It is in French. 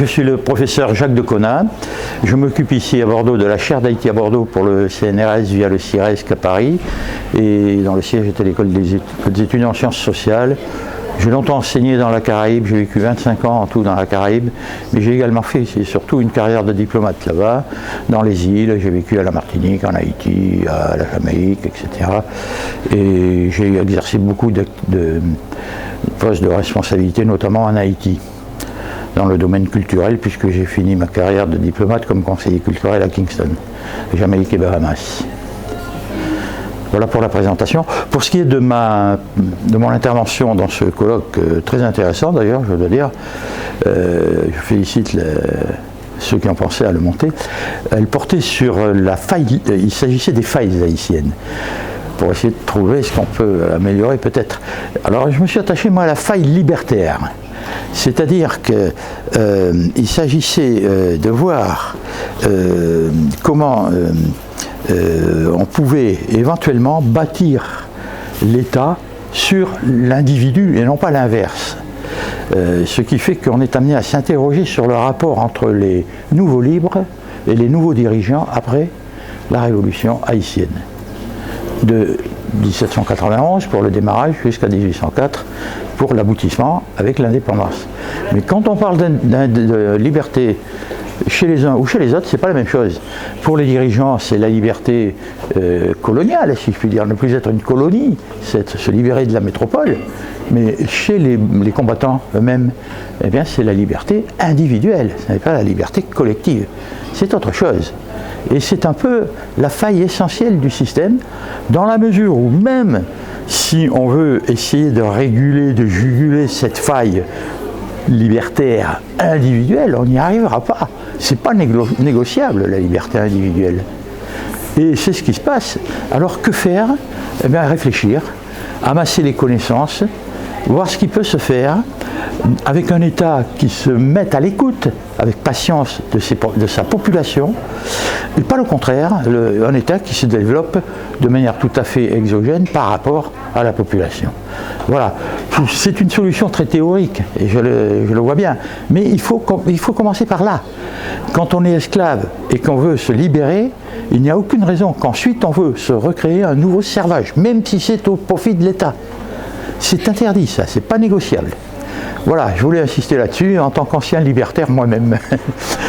je suis le professeur Jacques Deconat. Je m'occupe ici à Bordeaux de la chaire d'Haïti à Bordeaux pour le CNRS via le CIRESC à Paris. Et dans le siège était l'école des étudiants en sciences sociales. J'ai longtemps enseigné dans la Caraïbe, j'ai vécu 25 ans en tout dans la Caraïbe, mais j'ai également fait surtout une carrière de diplomate là-bas, dans les îles. J'ai vécu à la Martinique, en Haïti, à la Jamaïque, etc. Et j'ai exercé beaucoup de postes de responsabilité, notamment en Haïti, dans le domaine culturel, puisque j'ai fini ma carrière de diplomate comme conseiller culturel à Kingston, Jamaïque et Bahamas. Voilà pour la présentation. Pour ce qui est de mon intervention dans ce colloque très intéressant d'ailleurs, je dois dire, je félicite ceux qui ont pensé à le monter, elle portait sur la faille, il s'agissait des failles haïtiennes, pour essayer de trouver ce qu'on peut améliorer peut-être. Alors je me suis attaché moi à la faille libertaire, c'est-à-dire qu'il s'agissait de voir comment on pouvait éventuellement bâtir l'État sur l'individu et non pas l'inverse. Ce qui fait qu'on est amené à s'interroger sur le rapport entre les nouveaux libres et les nouveaux dirigeants après la révolution haïtienne. De 1791 pour le démarrage jusqu'à 1804 pour l'aboutissement avec l'indépendance. Mais quand on parle de liberté chez les uns ou chez les autres, c'est pas la même chose. Pour les dirigeants, c'est la liberté coloniale, si je puis dire, ne plus être une colonie, c'est se libérer de la métropole. Mais chez les combattants eux-mêmes, eh bien, c'est la liberté individuelle, ce n'est pas la liberté collective. C'est autre chose. Et c'est un peu la faille essentielle du système, dans la mesure où même si on veut essayer de réguler, de juguler cette faille libertaire individuelle, on n'y arrivera pas. C'est pas négociable, la liberté individuelle. Et c'est ce qui se passe. Alors que faire? Eh bien, réfléchir, amasser les connaissances, voir ce qui peut se faire avec un État qui se mette à l'écoute, avec patience de sa population, et pas le contraire, un État qui se développe de manière tout à fait exogène par rapport à la population. Voilà, c'est une solution très théorique, et je le vois bien, mais il faut commencer par là. Quand on est esclave et qu'on veut se libérer, il n'y a aucune raison qu'ensuite on veut se recréer un nouveau servage, même si c'est au profit de l'État. C'est interdit ça, c'est pas négociable. Voilà, je voulais insister là-dessus en tant qu'ancien libertaire moi-même.